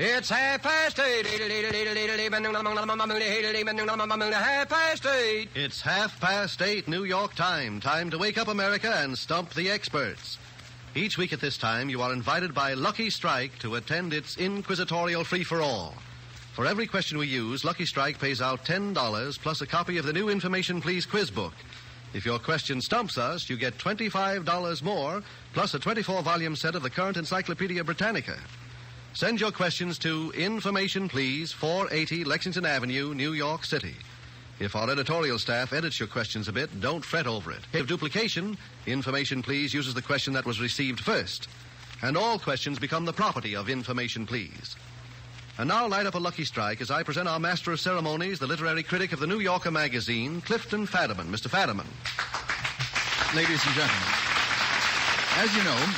It's 8:30. It's 8:30 New York time. Time to wake up America and stump the experts. Each week at this time, you are invited by Lucky Strike to attend its inquisitorial free-for-all. For every question we use, Lucky Strike pays out $10 plus a copy of the new Information Please quiz book. If your question stumps us, you get $25 more plus a 24-volume set of the current Encyclopedia Britannica. Send your questions to Information Please, 480 Lexington Avenue, New York City. If our editorial staff edits your questions a bit, don't fret over it. If duplication, Information Please uses the question that was received first. And all questions become the property of Information Please. And now light up a Lucky Strike as I present our master of ceremonies, the literary critic of the New Yorker magazine, Clifton Fadiman. Mr. Fadiman. Ladies and gentlemen, as you know,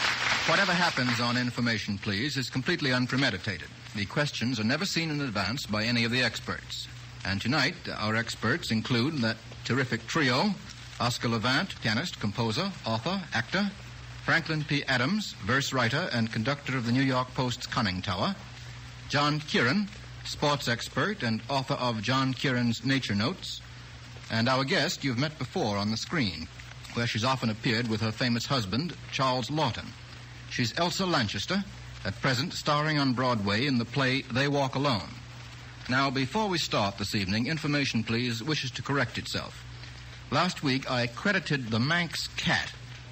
whatever happens on Information Please is completely unpremeditated. The questions are never seen in advance by any of the experts. And tonight, our experts include that terrific trio, Oscar Levant, pianist, composer, author, actor, Franklin P. Adams, verse writer and conductor of the New York Post's Conning Tower, John Kieran, sports expert and author of John Kieran's Nature Notes, and our guest you've met before on the screen, where she's often appeared with her famous husband, Charles Lawton. She's Elsa Lanchester, at present starring on Broadway in the play They Walk Alone. Now, before we start this evening, Information Please wishes to correct itself. Last week, I credited the Manx cat,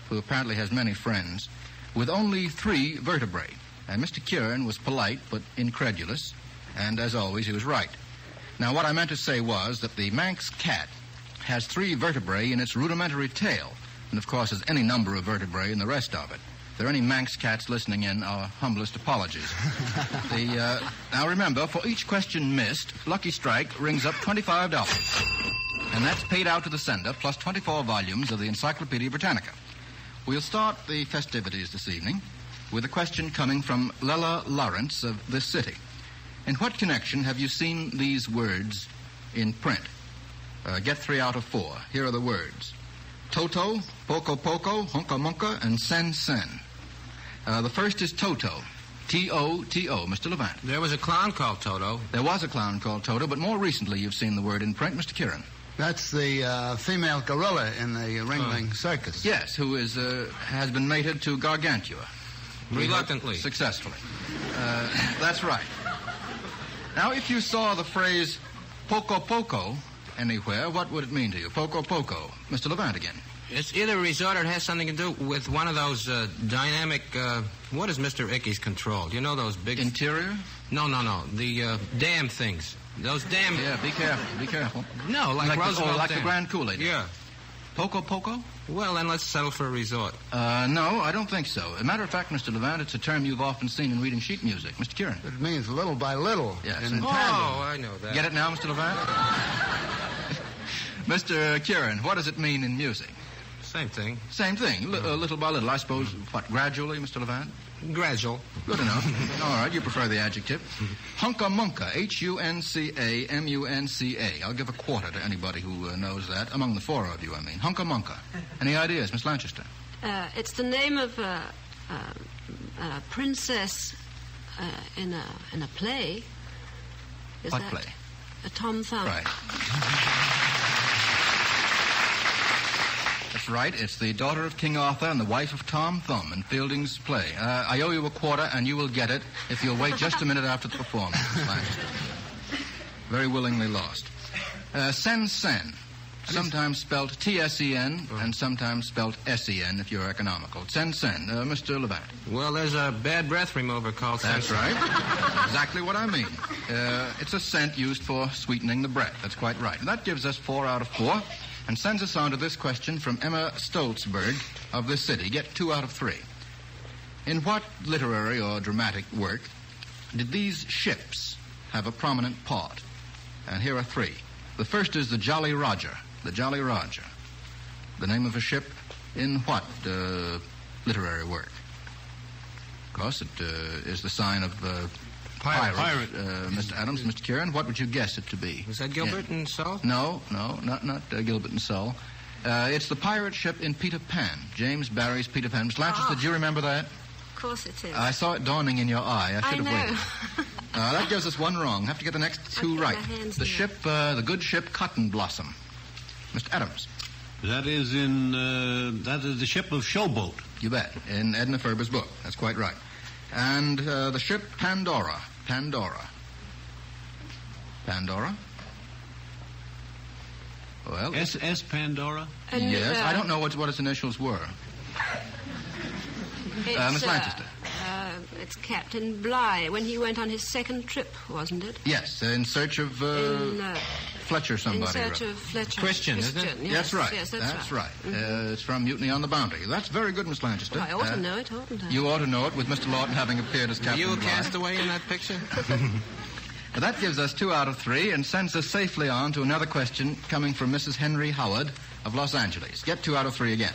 who apparently has many friends, with only 3 vertebrae. And Mr. Kieran was polite but incredulous, and as always, he was right. Now, what I meant to say was that the Manx cat has 3 vertebrae in its rudimentary tail, and of course has any number of vertebrae in the rest of it. If there are any Manx cats listening in, our humblest apologies. Now remember, for each question missed, Lucky Strike rings up $25. And that's paid out to the sender, plus 24 volumes of the Encyclopedia Britannica. We'll start the festivities this evening with a question coming from Lella Lawrence of this city. In what connection have you seen these words in print? Get 3 out of 4. Here are the words: Toto, Poco Poco, Hunka Munka, and Sen Sen. The first is Toto. T-O-T-O. Mr. Levant. There was a clown called Toto. There was a clown called Toto, but more recently you've seen the word in print. Mr. Kieran. That's the female gorilla in the Ringling Circus. Yes, who has been mated to Gargantua. Reluctantly. Successfully. That's right. Now, if you saw the phrase Poco Poco anywhere, what would it mean to you? Poco Poco. Mr. Levant again. It's either a resort or it has something to do with one of those dynamic... what is Mr. Ickey's control? Do you know those big... Interior? No. The dam things. Those dam... Yeah, be careful. No, like Roosevelt like Dam. the Grand Kool-Aid. Yeah. Poco Poco? Well, then let's settle for a resort. No, I don't think so. As a matter of fact, Mr. Levant, it's a term you've often seen in reading sheet music. Mr. Kieran. It means little by little. Yes. In tandem. I know that. Get it now, Mr. Levant? Mr. Kieran, what does it mean in music? Same thing. Same thing. Little by little. I suppose, what, gradually, Mr. Levant? Gradual. Good enough. All right, you prefer the adjective. Hunka Munka, H-U-N-C-A-M-U-N-C-A. I'll give a quarter to anybody who knows that. Among the 4 of you, I mean. Hunka Munka. Any ideas, Miss Lanchester? It's the name of a princess in a play. What play? A Tom Thumb. Right. That's right. It's the daughter of King Arthur and the wife of Tom Thumb in Fielding's play. I owe you a quarter, and you will get it if you'll wait just a minute after the performance. Very willingly lost. Sen Sen. Sometimes spelled T-S-E-N and sometimes spelled S-E-N if you're economical. Sen Sen. Mr. Levant. Well, there's a bad breath remover called Sen. That's right. Exactly what I mean. It's a scent used for sweetening the breath. That's quite right. And that gives us 4 out of 4 and sends us on to this question from Emma Stoltzberg of this city. Get 2 out of 3. In what literary or dramatic work did these ships have a prominent part? And here are 3. The first is the Jolly Roger. The Jolly Roger. The name of a ship in what literary work? Of course, it is the sign of pirate. Mr. Adams, Mr. Kieran, what would you guess it to be? Was that Gilbert and Sully? No, not Gilbert and Sully. It's the pirate ship in Peter Pan, James Barrie's Peter Pan. Miss Lanchester, do you remember that? course it is. I saw it dawning in your eye. I should have waited. That gives us one wrong. Have to get the next two right. The good ship Cotton Blossom. Mr. Adams. That is the ship of Showboat. You bet. In Edna Ferber's book. That's quite right. And the ship Pandora. Pandora. Well, S.S. Pandora? Yes. I don't know what its initials were. Miss Lanchester. It's Captain Bligh, when he went on his second trip, wasn't it? Yes, in search of Fletcher somebody. In search of Fletcher. Christian, isn't it? Yes, that's right. Yes, that's right. Mm-hmm. It's from Mutiny on the Bounty. That's very good, Miss Lanchester. Well, I ought to know it, oughtn't I? You ought to know it, with Mr. Lawton having appeared as Captain Were you a Bligh. castaway in that picture? That gives us 2 out of 3 and sends us safely on to another question coming from Mrs. Henry Howard of Los Angeles. Get 2 out of 3 again.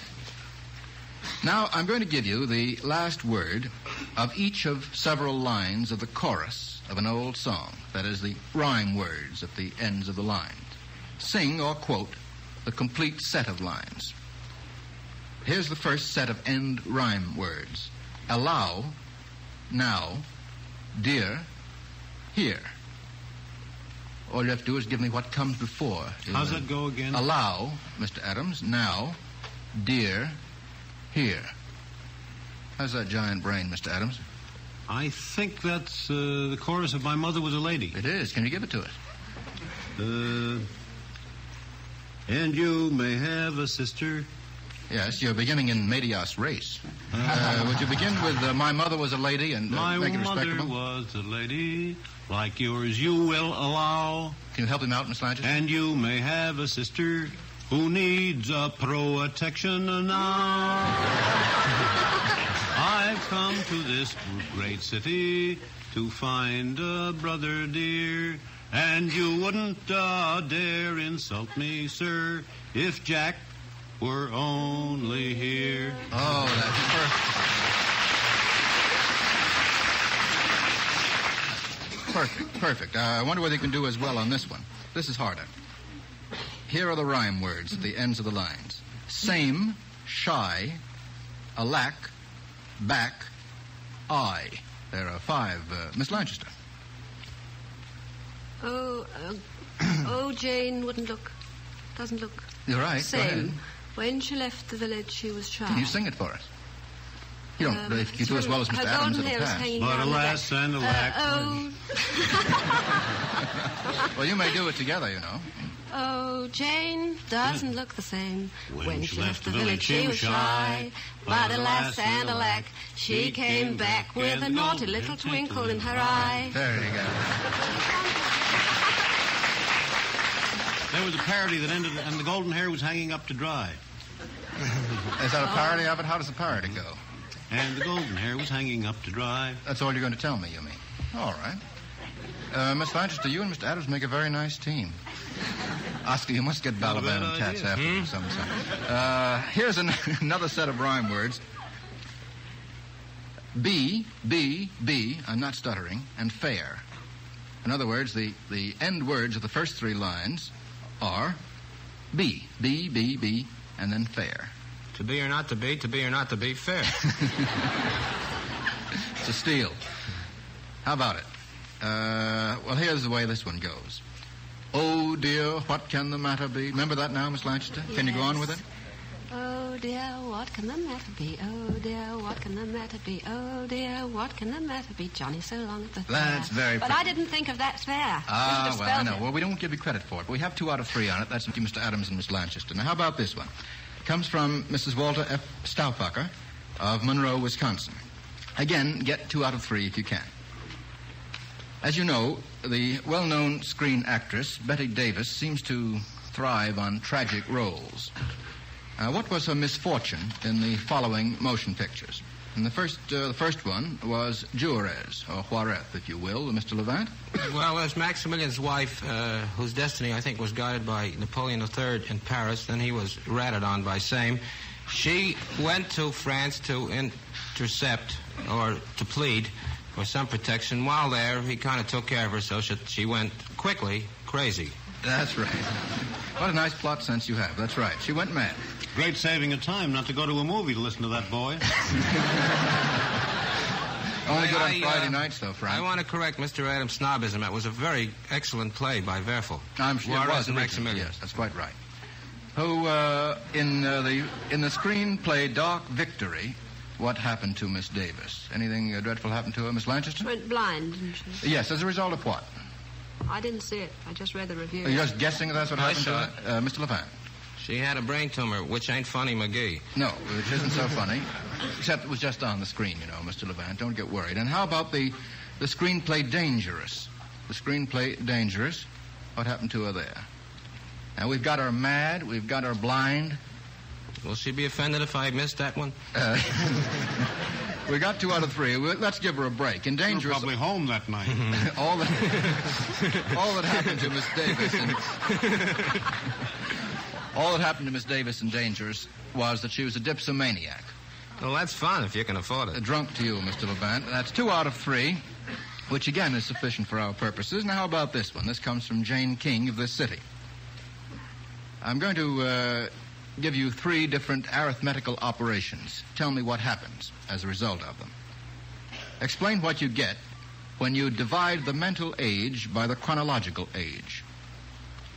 Now, I'm going to give you the last word of each of several lines of the chorus of an old song. That is, the rhyme words at the ends of the lines. Sing or quote the complete set of lines. Here's the first set of end rhyme words. Allow, now, dear, here. All you have to do is give me what comes before. How's that go again? Allow, Mr. Adams, now, dear, here. How's that giant brain, Mr. Adams? I think that's the chorus of My Mother Was a Lady. It is. Can you give it to us? And you may have a sister. Yes, you're beginning in Medias Res. Would you begin with My Mother Was a Lady and make it respectable? My mother was a lady, like yours you will allow. Can you help him out, Miss Lanchester? And you may have a sister who needs a protection now. I've come to this great city to find a brother dear, and you wouldn't dare insult me, sir, if Jack were only here. Oh, that's perfect. Perfect. I wonder whether you can do as well on this one. This is harder. Here are the rhyme words at the ends of the lines. Same, shy, alack, back, I. There are 5. Miss Lanchester. Oh, Jane doesn't look. You're right. Same. Go ahead. When she left the village, she was shy. Can you sing it for us? You don't. If you do as well as Mr. Adams, it'll pass. But alas and alack. Well, you may do it together, you know. Oh, Jane doesn't look the same. When she left the village, she was shy. But alas and alack, she came back with a naughty little twinkle in her eye. There you go. There was a parody that ended, and the golden hair was hanging up to dry. Is that a parody of it? How does the parody go? And the golden hair was hanging up to dry. That's all you're going to tell me, you mean? All right. Miss Lanchester, you and Mr. Adams make a very nice team. Oscar, you must get Balaban and Tats after you sometime. Here's another set of rhyme words. B, I'm not stuttering, and fair. In other words, the end words of the first 3 lines are B, and then fair. To be or not to be fair. It's a steal. How about it? Well, here's the way this one goes. Oh, dear, what can the matter be? Remember that now, Miss Lanchester? Yes. Can you go on with it? Oh, dear, what can the matter be? Oh, dear, what can the matter be? Oh, dear, what can the matter be? Johnny, so long at the fair. That's very But pretty. I didn't think of that fair. Ah, well, I know. Well, we don't give you credit for it. We have 2 out of 3 on it. That's Mr. Adams and Miss Lanchester. Now, how about this one? It comes from Mrs. Walter F. Stauffacher of Monroe, Wisconsin. Again, get 2 out of 3 if you can. As you know, the well-known screen actress, Betty Davis, seems to thrive on tragic roles. What was her misfortune in the following motion pictures? And the first one was Juarez, or Juarez, if you will, Mr. Levant. Well, as Maximilian's wife, whose destiny, I think, was guided by Napoleon III in Paris, then he was ratted on by Same. She went to France to intercept, or to plead for some protection. While there, he kind of took care of her, so she went quickly crazy. That's right. What a nice plot sense you have. That's right. She went mad. Great saving of time not to go to a movie to listen to that boy. Only good on Friday nights, though, Frank. I want to correct Mr. Adams' snobism. It was a very excellent play by Werfel. I'm sure it was. Maximilian. Yes, that's quite right. Who, in the screenplay Dark Victory, what happened to Miss Davis? Anything dreadful happened to her, Miss Lanchester? Went blind, didn't she? Yes, as a result of what? I didn't see it. I just read the review. Are you just guessing that's what happened to her? Mr. Levant. She had a brain tumor, which ain't funny, McGee. No, which isn't so funny. Except it was just on the screen, you know, Mr. Levant. Don't get worried. And how about the screenplay Dangerous? The screenplay Dangerous, what happened to her there? Now, we've got her mad, we've got her blind. Will she be offended if I missed that one? We got 2 out of 3. Let's give her a break. In Dangerous... You're probably home that night. all that happened to Miss Davis all that happened to Miss Davis in Dangerous was that she was a dipsomaniac. Well, that's fun if you can afford it. Drunk to you, Mr. Levant. That's 2 out of 3, which again is sufficient for our purposes. Now, how about this one? This comes from Jane King of this city. I'm going to give you 3 different arithmetical operations. Tell me what happens as a result of them. Explain what you get when you divide the mental age by the chronological age.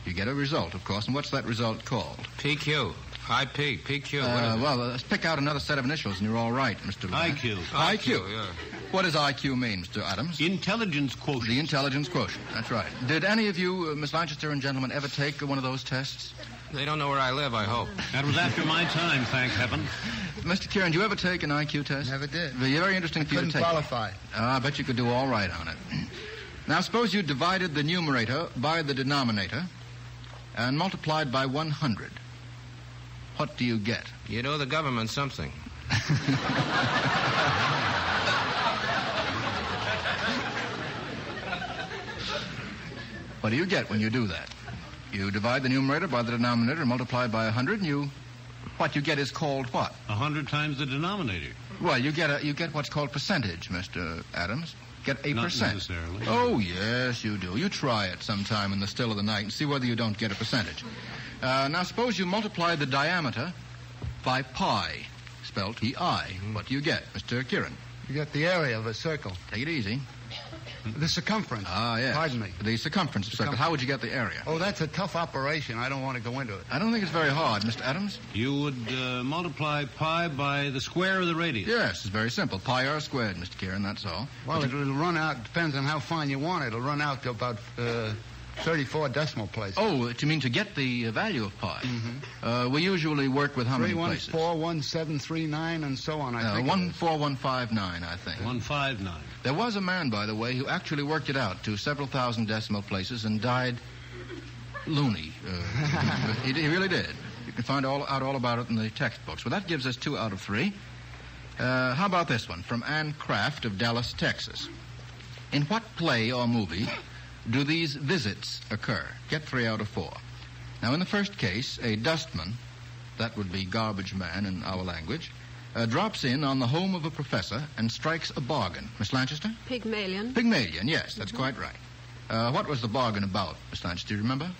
You get a result, of course, and what's that result called? PQ. IP. PQ. Well, let's pick out another set of initials, and you're all right, Mr. Levant. IQ. IQ. Yeah. What does IQ mean, Mr. Adams? Intelligence quotient. The intelligence quotient. That's right. Did any of you, Miss Lanchester and gentlemen, ever take one of those tests? They don't know where I live, I hope. That was after my time, thank heaven. Mr. Kieran, did you ever take an IQ test? Never did. Very interesting for you to take. Couldn't qualify. I bet you could do all right on it. Now, suppose you divided the numerator by the denominator and multiplied by 100. What do you get? You owe the government something. What do you get when you do that? You divide the numerator by the denominator and multiply by 100, and what you get is called what? 100 times the denominator. Well, you get what's called percentage, Mr. Adams. Get a Not percent. necessarily. Oh, yes, you do. You try it sometime in the still of the night and see whether you don't get a percentage. Now, suppose you multiply the diameter by pi, spelled P-I. What do you get, Mr. Kieran? You get the area of a circle. Take it easy. The circumference. Ah, yes. Pardon me. The circumference of a circle. How would you get the area? Oh, that's a tough operation. I don't want to go into it. I don't think it's very hard, Mr. Adams. You would multiply pi by the square of the radius. Yes, it's very simple. Pi r squared, Mr. Kieran, that's all. Well, it'll run out, depends on how fine you want it. It'll run out to about 34 decimal places. Oh, you mean to get the value of pi? Mm-hmm. We usually work with how many places? 3141739 and so on, I think. 14159, I think. 159. There was a man, by the way, who actually worked it out to several thousand decimal places and died loony. He really did. You can find out all about it in the textbooks. Well, that gives us 2 out of 3. How about this one? From Ann Kraft of Dallas, Texas. In what play or movie do these visits occur? Get 3 out of 4. Now, in the first case, a dustman, that would be garbage man in our language, drops in on the home of a professor and strikes a bargain. Miss Lanchester? Pygmalion. Pygmalion, yes, that's quite right. What was the bargain about, Miss Lanchester? Do you remember?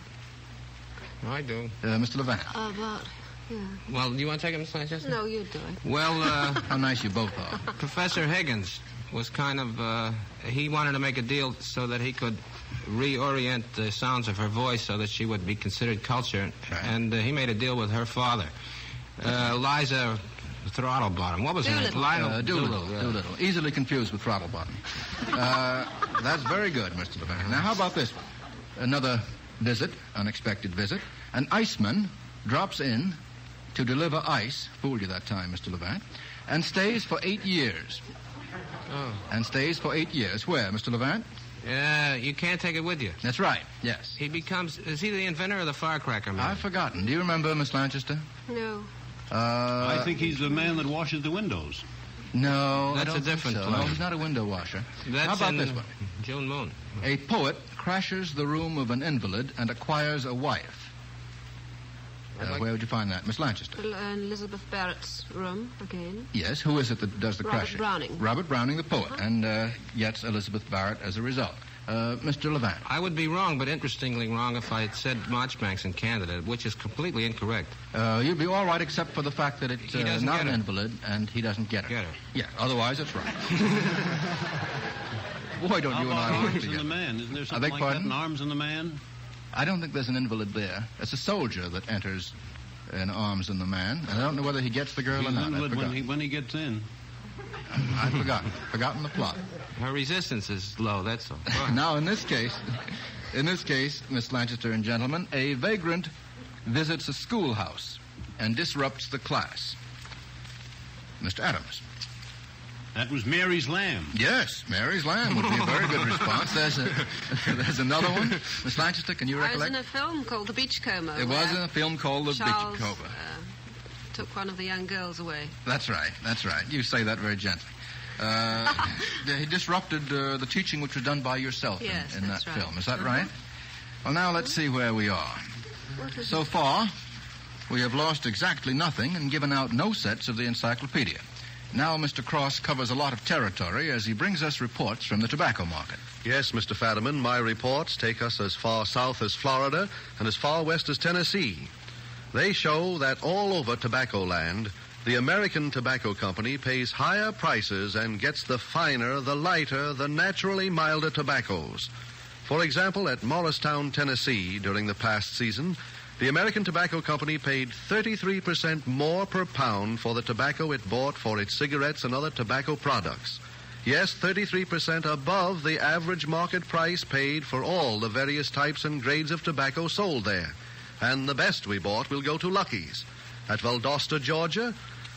I do. Mr. Levant? About, yeah. Well, do you want to take it, Miss Lanchester? No, you do it. Well, How nice you both are. Professor Higgins was kind of, he wanted to make a deal so that he could reorient the sounds of her voice so that she would be considered cultured. Right. And he made a deal with her father. Liza Throttlebottom. What was her name? Doolittle. Doolittle. Easily confused with Throttlebottom. That's very good, Mr. Levant. Now, how about this one? Another visit, unexpected visit. An iceman drops in to deliver ice. Fooled you that time, Mr. Levant. And stays for 8 years. Oh. And stays for 8 years. Where, Mr. Levant? You can't take it with you. That's right, yes. Is he the inventor or the firecracker man? I've forgotten. Do you remember, Miss Lanchester? No. I think he's the man that washes the windows. No, That's I don't a different think so. play. No, he's not a window washer. That's How about in this one? June Moon. A poet crashes the room of an invalid and acquires a wife. Where would you find that? Miss Lanchester? Elizabeth Barrett's room, again. Yes, who is it that does the Robert crashing? Browning. Robert Browning, the poet, and gets Elizabeth Barrett as a result. Mr. Levant. I would be wrong, but interestingly wrong, if I had said Marchbank's in Canada, which is completely incorrect. You'd be all right except for the fact that it's not an get it. invalid and he doesn't get it. Get it. Yeah, otherwise it's right. Boy, don't you and I work Arms in together. the Man? Isn't there I something beg like that pardon? in Arms in the Man? I don't think there's an invalid there. It's a soldier that enters in Arms in the Man. And I don't know whether he gets the girl or He's not. an I've invalid forgotten. when he gets in. I've forgotten the plot. Her resistance is low, that's all. Go ahead. Now, in this case, Miss Lanchester and gentlemen, a vagrant visits a schoolhouse and disrupts the class. Mr. Adams. That was Mary's Lamb. Yes, Mary's Lamb would be a very good response. There's another one. Miss Lanchester, can you I was recollect? in a film called The Beachcomber. It was in a film called The Charles, Beachcomber. Took one of the young girls away. That's right. You say that very gently. He disrupted the teaching which was done by yourself Yes, in that that's right. film. Is that right? Well, now let's see where we are. So far, we have lost exactly nothing and given out no sets of the encyclopedia. Now Mr. Cross covers a lot of territory as he brings us reports from the tobacco market. Yes, Mr. Fadiman, my reports take us as far south as Florida and as far west as Tennessee. They show that all over tobacco land, the American Tobacco Company pays higher prices and gets the finer, the lighter, the naturally milder tobaccos. For example, at Morristown, Tennessee, during the past season, the American Tobacco Company paid 33% more per pound for the tobacco it bought for its cigarettes and other tobacco products. Yes, 33% above the average market price paid for all the various types and grades of tobacco sold there. And the best we bought will go to Lucky's. At Valdosta, Georgia,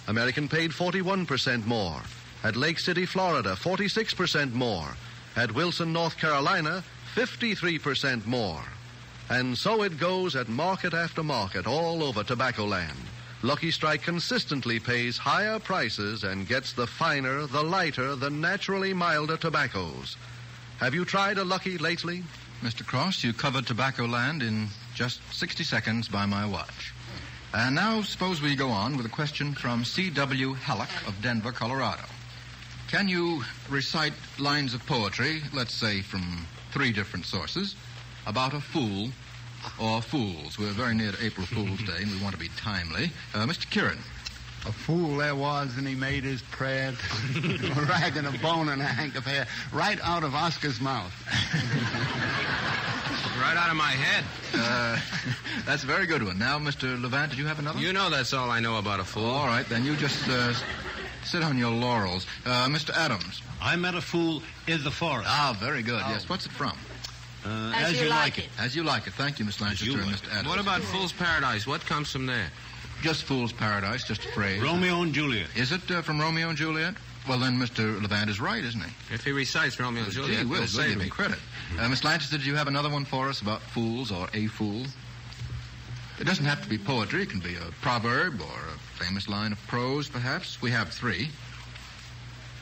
American paid 41% more. At Lake City, Florida, 46% more. At Wilson, North Carolina, 53% more. And so it goes at market after market all over tobacco land. Lucky Strike consistently pays higher prices and gets the finer, the lighter, the naturally milder tobaccos. Have you tried a Lucky lately? Mr. Cross, you covered tobacco land in just 60 seconds by my watch. And now suppose we go on with a question from C.W. Halleck of Denver, Colorado. Can you recite lines of poetry, let's say from 3 different sources, about a fool or fools? We're very near to April Fool's Day, and we want to be timely. Mr. Kieran. A fool there was, and he made his prayer. A rag and a bone and a hank of hair, right out of Oscar's mouth. Right out of my head. That's a very good one. Now, Mr. Levant, did you have another? You know that's all I know about a fool. All right, then you just sit on your laurels. Mr. Adams. I met a fool in the forest. Ah, very good. Yes, what's it from? As You Like It. As You Like It. Thank you, Miss Lanchester and Mr. Adams. What about Fool's Paradise? What comes from there? Just Fool's Paradise, just a phrase. Romeo and Juliet. Is it from Romeo and Juliet? Well, then Mr. Levant is right, isn't he? If he recites Romeo and Juliet, Gee, we'll we'll save give him me. credit. Miss Lanchester, did you have another one for us about fools or a fool? It doesn't have to be poetry. It can be a proverb or a famous line of prose, perhaps. We have 3.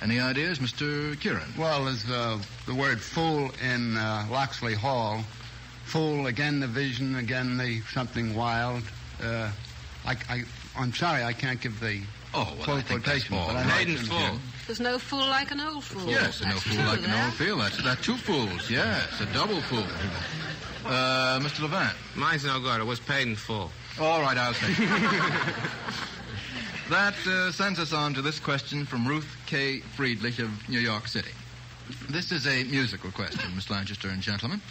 Any ideas, Mr. Kieran? Well, there's the word fool in Loxley Hall. Fool, again the vision, again the something wild. I'm sorry I can't give the full I think that's quotation. all But I right. Maiden like Fool. There's no fool like an old fool. Yes, no That's fool true like an there. old fool. That's 2 fools. Yes, a double fool. Mr. Levant. Mine's no good. It was paid in full. All right, I'll take it. That sends us on to this question from Ruth K. Friedlich of New York City. This is a musical question, Miss Lanchester and gentlemen.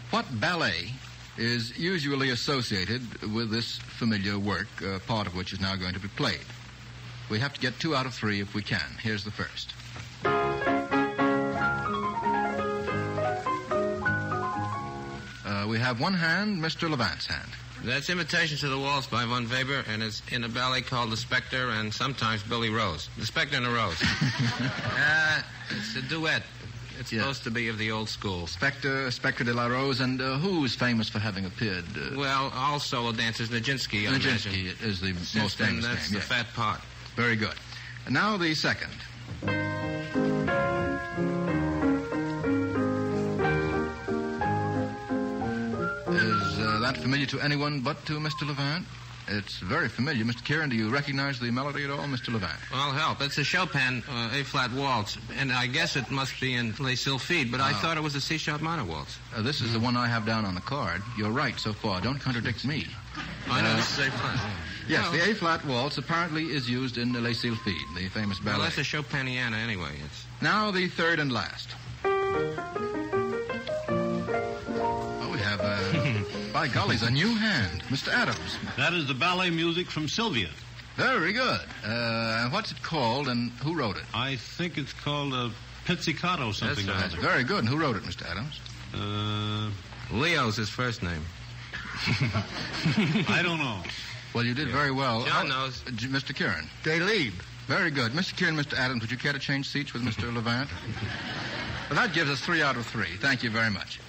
What ballet is usually associated with this familiar work, part of which is now going to be played? We have to get 2 out of 3 if we can. Here's the first. We have one hand, Mr. Levant's hand. That's Invitation to the Waltz by Von Weber, and it's in a ballet called The Spectre and sometimes Billy Rose. The Spectre and the Rose. It's a duet. It's supposed to be of the old school. Spectre de la Rose, and who's famous for having appeared? Well, all solo dancers, Nijinsky, I imagine. Nijinsky is the Since most then, famous that's name. the fat part. Very good. And now the second. Is that familiar to anyone but to Mr. Levant? It's very familiar. Mr. Kieran, do you recognize the melody at all, Mr. Levant? I'll help. It's a Chopin A-flat waltz, and I guess it must be in Les Sylphides, but I thought it was a C-sharp minor waltz. This is the one I have down on the card. You're right so far. Don't contradict me. I know this is A-flat. Yes, the A-flat waltz apparently is used in Les Sylphides, the famous ballet. Well, that's a Chopiniana anyway. Now the third and last. We have, by gollies, a new hand. Mr. Adams. That is the ballet music from Sylvia. Very good. What's it called and who wrote it? I think it's called a pizzicato, something like that. That's very good. And who wrote it, Mr. Adams? Leo's his first name. I don't know. Well, you did very well. John knows. Mr. Kieran. Delib. Very good. Mr. Kieran, Mr. Adams, would you care to change seats with Mr. Levant? Well, that gives us 3 out of 3. Thank you very much.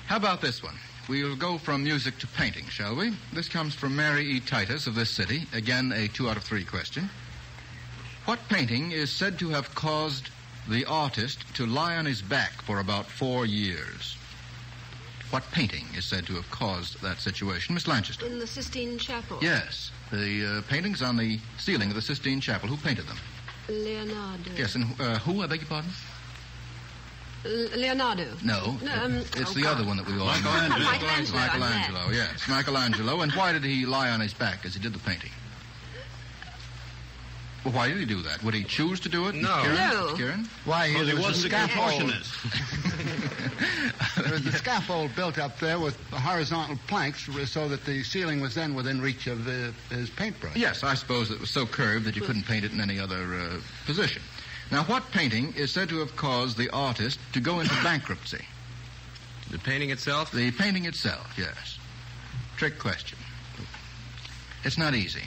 How about this one? We'll go from music to painting, shall we? This comes from Mary E. Titus of this city. Again, a 2 out of 3 question. What painting is said to have caused the artist to lie on his back for about 4 years? What painting is said to have caused that situation? Miss Lanchester. In the Sistine Chapel. Yes. The paintings on the ceiling of the Sistine Chapel. Who painted them? Leonardo. Yes, and who, I beg your pardon? Leonardo. No. It's the other one that we all know. Michelangelo, yes. Michelangelo. And why did he lie on his back as he did the painting? Well, why did he do that? Would he choose to do it? No. Mr. Kieran? Why, Well, he there was wasn't a a scaffold. contortionist. There was a scaffold built up there with horizontal planks so that the ceiling was then within reach of his paintbrush. Yes, I suppose it was so curved that you couldn't paint it in any other position. Now, what painting is said to have caused the artist to go into bankruptcy? The painting itself? The painting itself, yes. Trick question. It's not easy.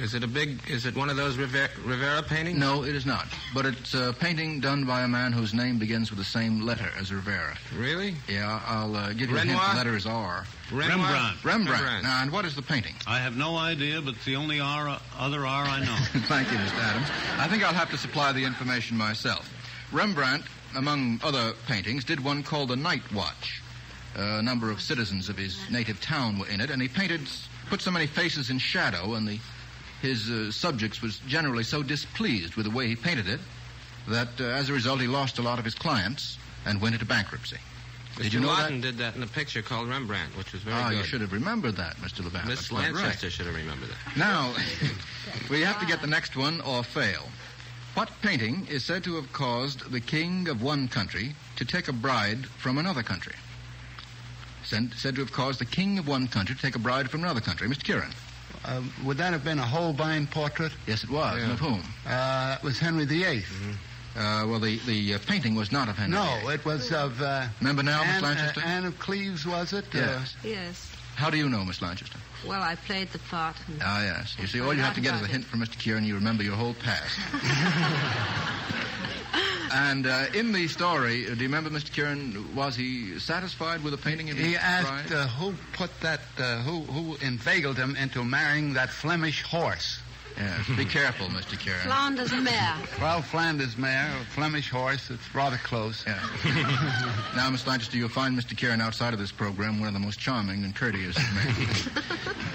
Is it one of those Rivera paintings? No, it is not. But it's a painting done by a man whose name begins with the same letter as Rivera. Really? Yeah, I'll give you a hint. The letter is R. Rembrandt. Now, and what is the painting? I have no idea, but it's the only other R I know. Thank you, Mr. Adams. I think I'll have to supply the information myself. Rembrandt, among other paintings, did one called The Night Watch. A number of citizens of his native town were in it, and he put so many faces in shadow, and his subjects was generally so displeased with the way he painted it that as a result he lost a lot of his clients and went into bankruptcy. Did you know Martin that? did that in a picture called Rembrandt, which was very good. You should have remembered that, Mr. Levant. Miss That's quite Lanchester right. should have remembered that. Now, we have to get the next one or fail. What painting is said to have caused the king of one country to take a bride from another country? Said to have caused the king of one country to take a bride from another country. Mr. Kieran. Would that have been a Holbein portrait? Yes, it was. Yeah. And of whom? It was Henry VIII. Well, the painting was not of Henry VIII. No, it was of... Remember now, Miss Lanchester? Anne of Cleves, was it? Yes. Yes. How do you know, Miss Lanchester? Well, I played the part. Ah, yes. You see, all you have to get is a hint from Mr. Kieran, you remember your whole past. And in the story, do you remember, Mr. Kieran, was he satisfied with the painting of his He asked bride? who put that, who inveigled him into marrying that Flemish horse. Yes, be careful, Mr. Kieran. Flanders mare. Well, Flanders mare, Flemish horse, it's rather close. Yeah. Now, Miss Lanchester, you'll find Mr. Kieran outside of this program one of the most charming and courteous men.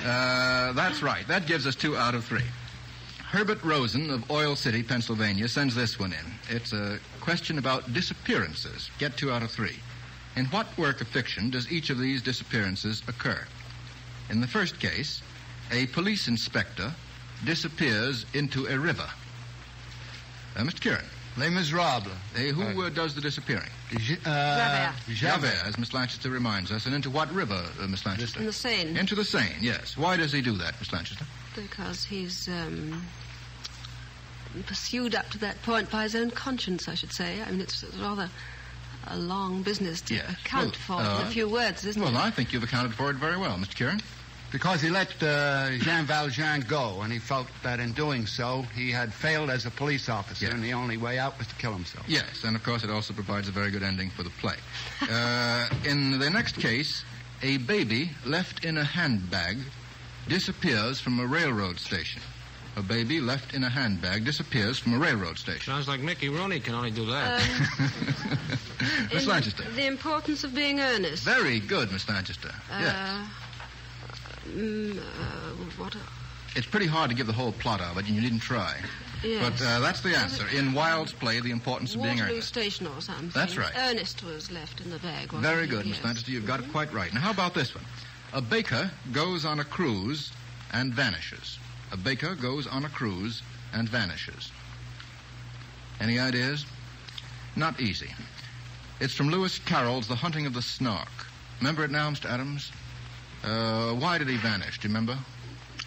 That's right. That gives us 2 out of 3. Herbert Rosen of Oil City, Pennsylvania, sends this one in. It's a question about disappearances. Get 2 out of 3. In what work of fiction does each of these disappearances occur? In the first case, a police inspector disappears into a river. Mr. Kieran. Les Miserables. Who does the disappearing? Javert. As Miss Lanchester reminds us. And into what river, Miss Lanchester? In the Seine. Into the Seine, yes. Why does he do that, Miss Lanchester? Because he's pursued up to that point by his own conscience, I should say. I mean, it's rather a long business to account for in a few words, isn't it? Well, I think you've accounted for it very well, Mr. Kieran. Because he let Jean Valjean go, and he felt that in doing so, he had failed as a police officer, and the only way out was to kill himself. Yes, and of course it also provides a very good ending for the play. In the next case, a baby left in a handbag disappears from a railroad station. A baby left in a handbag disappears from a railroad station. Sounds like Mickey Rooney can only do that. Miss Lanchester. The importance of being earnest. Very good, Miss Lanchester. Yes. What? It's pretty hard to give the whole plot of it, and you didn't try. Yes. But that's the answer. In Wilde's play, The Importance of Being Waterloo Earnest. Station or something. That's right. Ernest was left in the bag, wasn't Very he? good, Miss Lanchester. You've got it quite right. Now, how about this one? A baker goes on a cruise and vanishes. A baker goes on a cruise and vanishes. Any ideas? Not easy. It's from Lewis Carroll's The Hunting of the Snark. Remember it now, Mr. Adams? Why did he vanish? Do you remember?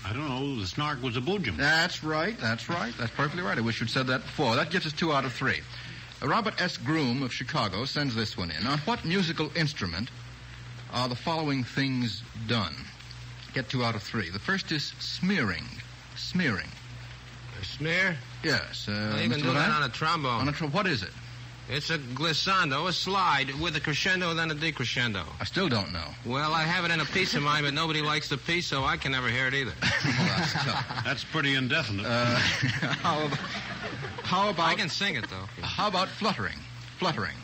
I don't know. The Snark was a boojum. That's right. That's perfectly right. I wish you'd said that before. That gets us 2 out of 3. Robert S. Groom of Chicago sends this one in. On what musical instrument are the following things done? Get 2 out of 3. The first is smearing. Smearing. A smear? Yes. You Mr. can do Levant? that on a trombone. What is it? It's a glissando, a slide, with a crescendo, then a decrescendo. I still don't know. Well, I have it in a piece of mine, but nobody likes the piece, so I can never hear it either. Well, that's tough. That's pretty indefinite. How about... I can sing it, though. How about fluttering? Fluttering.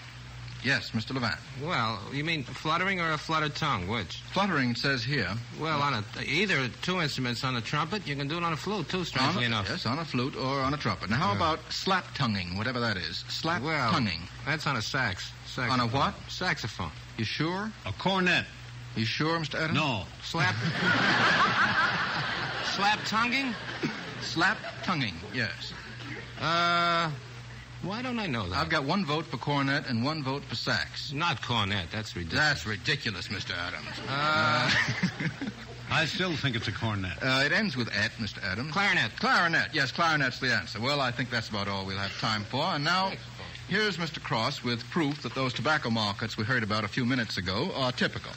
Yes, Mr. Levant. Well, you mean fluttering or a fluttered tongue? Which? Fluttering, it says here. Well, on either 2 instruments. On a trumpet, you can do it on a flute, too, strangely enough. Yes, on a flute or on a trumpet. Now, how about slap-tonguing, whatever that is? Slap-tonguing. That's on a saxophone. On a what? Saxophone. You sure? A cornet. You sure, Mr. Adams? No. Slap-tonguing? Slap-tonguing, yes. Why don't I know that? I've got 1 vote for cornet and 1 vote for sax. Not cornet. That's ridiculous. That's ridiculous, Mr. Adams. I still think it's a cornet. It ends with et, Mr. Adams. Clarinet. Clarinet. Yes, clarinet's the answer. Well, I think that's about all we'll have time for. And now, here's Mr. Cross with proof that those tobacco markets we heard about a few minutes ago are typical.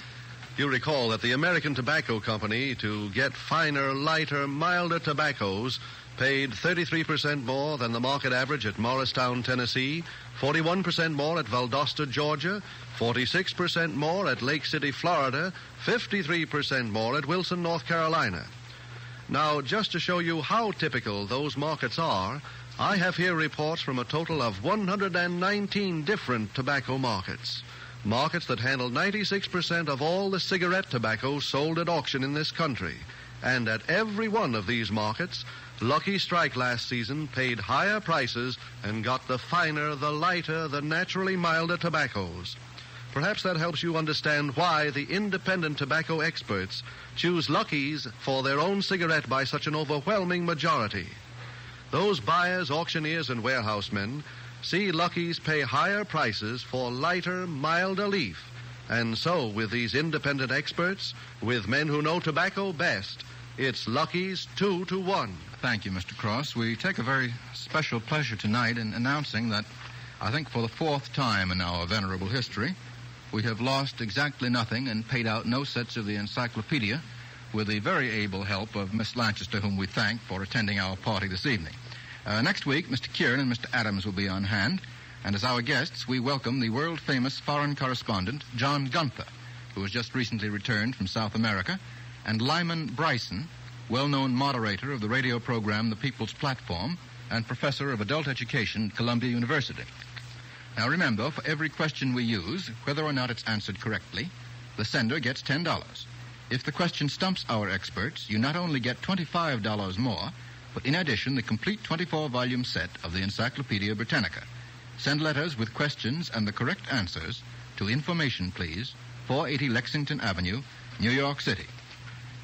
You recall that the American Tobacco Company, to get finer, lighter, milder tobaccos, paid 33% more than the market average at Morristown, Tennessee, 41% more at Valdosta, Georgia, 46% more at Lake City, Florida, 53% more at Wilson, North Carolina. Now, just to show you how typical those markets are, I have here reports from a total of 119 different tobacco markets. Markets that handle 96% of all the cigarette tobacco sold at auction in this country. And at every one of these markets, Lucky Strike last season paid higher prices and got the finer, the lighter, the naturally milder tobaccos. Perhaps that helps you understand why the independent tobacco experts choose Lucky's for their own cigarette by such an overwhelming majority. Those buyers, auctioneers, and warehousemen see Lucky's pay higher prices for lighter, milder leaf. And so, with these independent experts, with men who know tobacco best, it's Lucky's 2-1. Thank you, Mr. Cross. We take a very special pleasure tonight in announcing that, I think for the 4th time in our venerable history, we have lost exactly nothing and paid out no sets of the encyclopedia with the very able help of Miss Lanchester, whom we thank for attending our party this evening. Next week, Mr. Kieran and Mr. Adams will be on hand, and as our guests, we welcome the world-famous foreign correspondent, John Gunther, who has just recently returned from South America, and Lyman Bryson, well-known moderator of the radio program The People's Platform and professor of adult education at Columbia University. Now remember, for every question we use, whether or not it's answered correctly, the sender gets $10. If the question stumps our experts, you not only get $25 more, but in addition, the complete 24-volume set of the Encyclopedia Britannica. Send letters with questions and the correct answers to Information, please, 480 Lexington Avenue, New York City.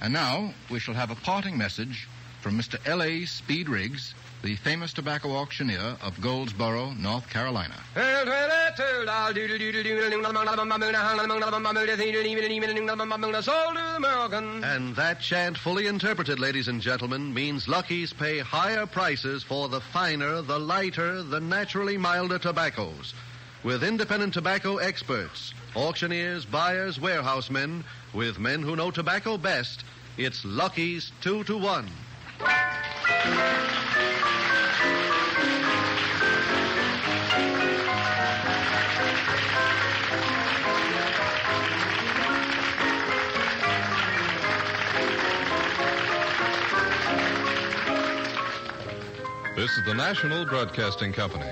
And now we shall have a parting message from Mr. L.A. Speed Riggs, the famous tobacco auctioneer of Goldsboro, North Carolina. And that chant, fully interpreted, ladies and gentlemen, means Lucky's pay higher prices for the finer, the lighter, the naturally milder tobaccos. With independent tobacco experts, auctioneers, buyers, warehousemen, with men who know tobacco best, it's Lucky's 2-1. This is the National Broadcasting Company.